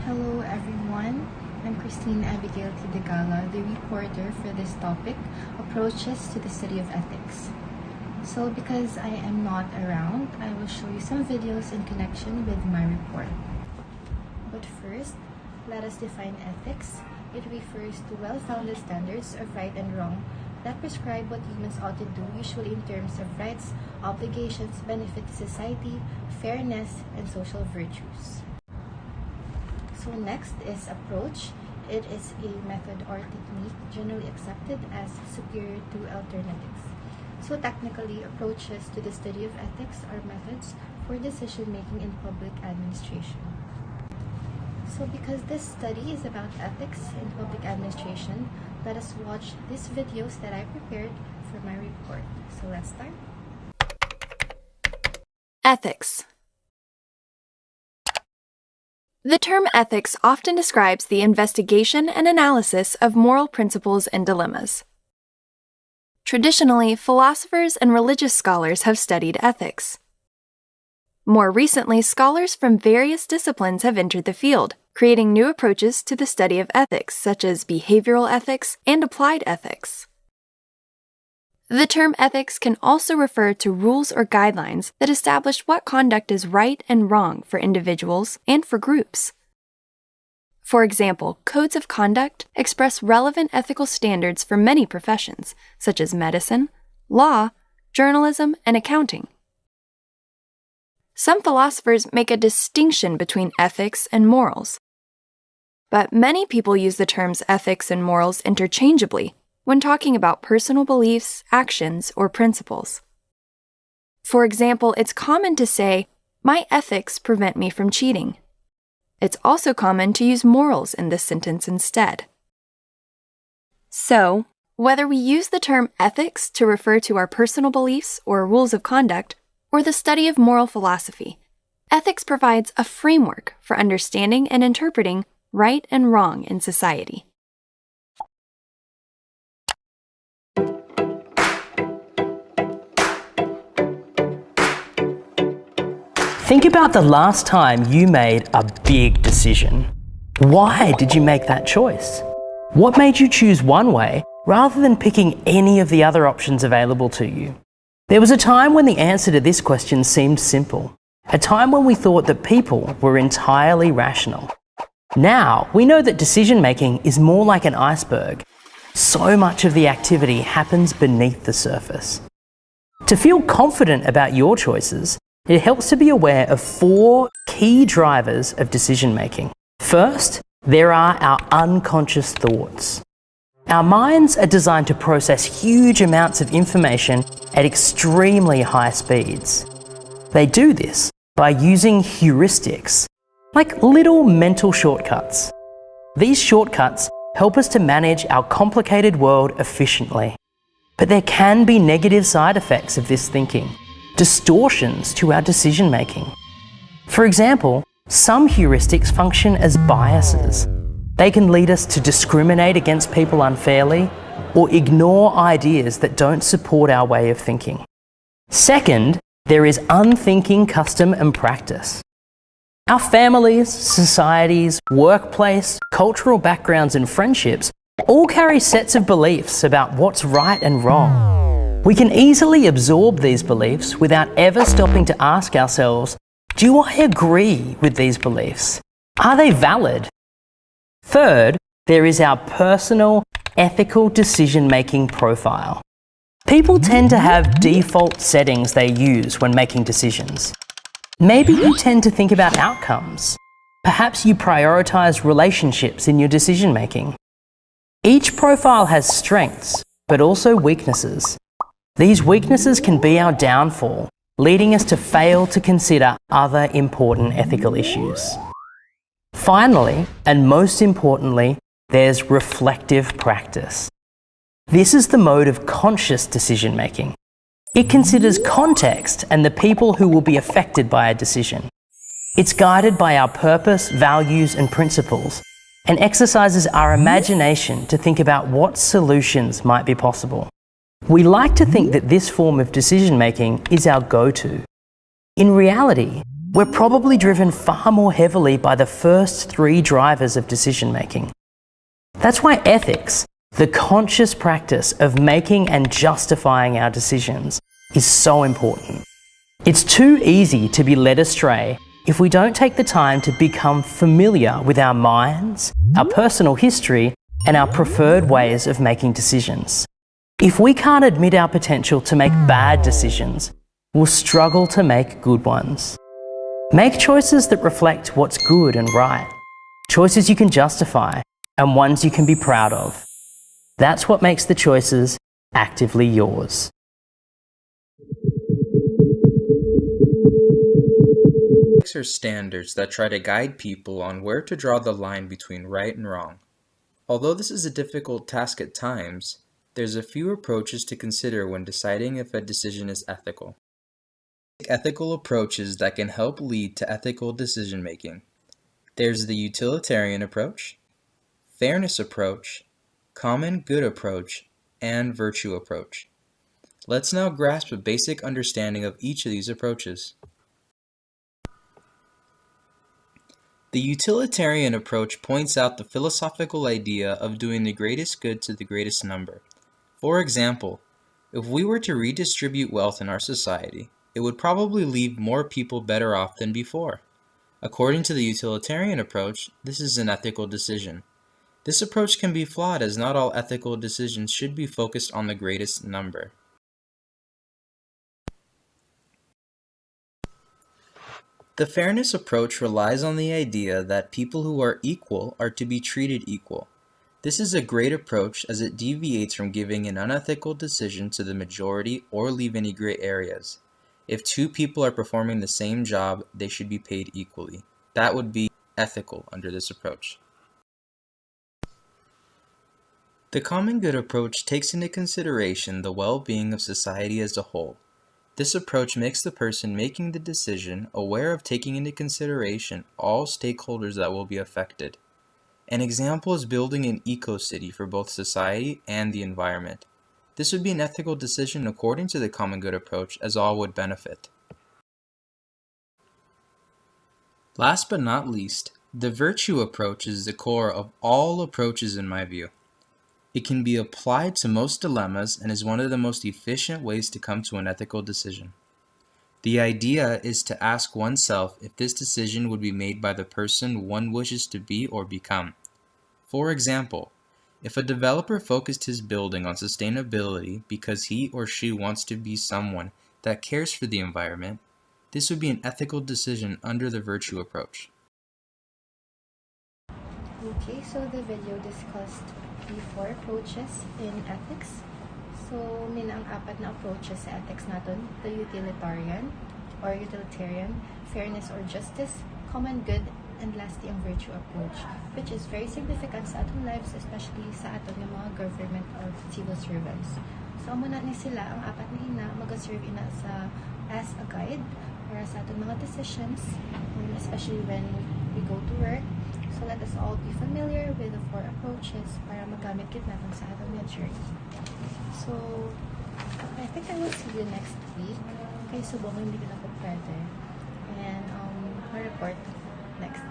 Hello everyone, I'm ABIGAIL DEGALA, the reporter for this topic, Approaches to the Study of Ethics. So because I am not around, I will show you some videos in connection with my report. But first, let us define ethics. It refers to well-founded standards of right and wrong that prescribe what humans ought to do, usually in terms of rights, obligations, benefit to society, fairness, and social virtues. So next is approach. It is a method or technique generally accepted as superior to alternatives. So technically, approaches to the study of ethics are methods for decision-making in public administration. So because this study is about ethics in public administration, let us watch these videos that I prepared for my report. So let's start. Ethics. The term ethics often describes the investigation and analysis of moral principles and dilemmas. Traditionally, philosophers and religious scholars have studied ethics. More recently, scholars from various disciplines have entered the field, creating new approaches to the study of ethics, such as behavioral ethics and applied ethics. The term ethics can also refer to rules or guidelines that establish what conduct is right and wrong for individuals and for groups. For example, codes of conduct express relevant ethical standards for many professions, such as medicine, law, journalism, and accounting. Some philosophers make a distinction between ethics and morals, but many people use the terms ethics and morals interchangeably when talking about personal beliefs, actions, or principles. For example, it's common to say, "My ethics prevent me from cheating." It's also common to use morals in this sentence instead. So, whether we use the term ethics to refer to our personal beliefs or rules of conduct, or the study of moral philosophy, ethics provides a framework for understanding and interpreting right and wrong in society. Think about the last time you made a big decision. Why did you make that choice? What made you choose one way rather than picking any of the other options available to you? There was a time when the answer to this question seemed simple, a time when we thought that people were entirely rational. Now, we know that decision-making is more like an iceberg. So much of the activity happens beneath the surface. To feel confident about your choices, it helps to be aware of 4 key drivers of decision-making. First, there are our unconscious thoughts. Our minds are designed to process huge amounts of information at extremely high speeds. They do this by using heuristics, like little mental shortcuts. These shortcuts help us to manage our complicated world efficiently. But there can be negative side effects of this thinking, distortions to our decision-making. For example, some heuristics function as biases. They can lead us to discriminate against people unfairly or ignore ideas that don't support our way of thinking. Second, there is unthinking custom and practice. Our families, societies, workplace, cultural backgrounds, and friendships all carry sets of beliefs about what's right and wrong. We can easily absorb these beliefs without ever stopping to ask ourselves, do I agree with these beliefs? Are they valid? Third, there is our personal, ethical decision-making profile. People tend to have default settings they use when making decisions. Maybe you tend to think about outcomes. Perhaps you prioritize relationships in your decision-making. Each profile has strengths, but also weaknesses. These weaknesses can be our downfall, leading us to fail to consider other important ethical issues. Finally, and most importantly, there's reflective practice. This is the mode of conscious decision-making. It considers context and the people who will be affected by a decision. It's guided by our purpose, values, and principles, and exercises our imagination to think about what solutions might be possible. We like to think that this form of decision-making is our go-to. In reality, We're probably driven far more heavily by the first three drivers of decision making. That's why ethics, the conscious practice of making and justifying our decisions, is so important. It's too easy to be led astray if we don't take the time to become familiar with our minds, our personal history, and our preferred ways of making decisions. If we can't admit our potential to make bad decisions, we'll struggle to make good ones. Make choices that reflect what's good and right, choices you can justify, and ones you can be proud of. That's what makes the choices actively yours. Ethics are standards that try to guide people on where to draw the line between right and wrong. Although this is a difficult task at times, there's a few approaches to consider when deciding if a decision is ethical. Ethical approaches that can help lead to ethical decision making. There's the utilitarian approach, fairness approach, common good approach, and virtue approach. Let's now grasp a basic understanding of each of these approaches. The utilitarian approach points out the philosophical idea of doing the greatest good to the greatest number. For example, if we were to redistribute wealth in our society, it would probably leave more people better off than before. According to the utilitarian approach, this is an ethical decision. This approach can be flawed as not all ethical decisions should be focused on the greatest number. The fairness approach relies on the idea that people who are equal are to be treated equal. This is a great approach as it deviates from giving an unethical decision to the majority or leave any gray areas. If two people are performing the same job, they should be paid equally. That would be ethical under this approach. The common good approach takes into consideration the well-being of society as a whole. This approach makes the person making the decision aware of taking into consideration all stakeholders that will be affected. An example is building an eco-city for both society and the environment. This would be an ethical decision according to the common good approach, as all would benefit. Last but not least, the virtue approach is the core of all approaches in my view. It can be applied to most dilemmas and is one of the most efficient ways to come to an ethical decision. The idea is to ask oneself if this decision would be made by the person one wishes to be or become. For example, if a developer focused his building on sustainability because he or she wants to be someone that cares for the environment, this would be an ethical decision under the virtue approach. Okay, so the video discussed the 4 approaches in ethics. So, may ang 4 na approaches sa ethics natin: the utilitarian, fairness or justice, common good, and lastly, ang virtue approach, which is very significant sa atong lives, especially sa atong mga government or civil servants. So, muna ni sila, ang 4 na ina, mag-serve ina as a guide para sa atong mga decisions, especially when we go to work. So, let us all be familiar with the 4 approaches para magamit kit natin sa atong journey. So, I think I will see you next week. Okay, so hindi ko na po pwede. And, ma-report next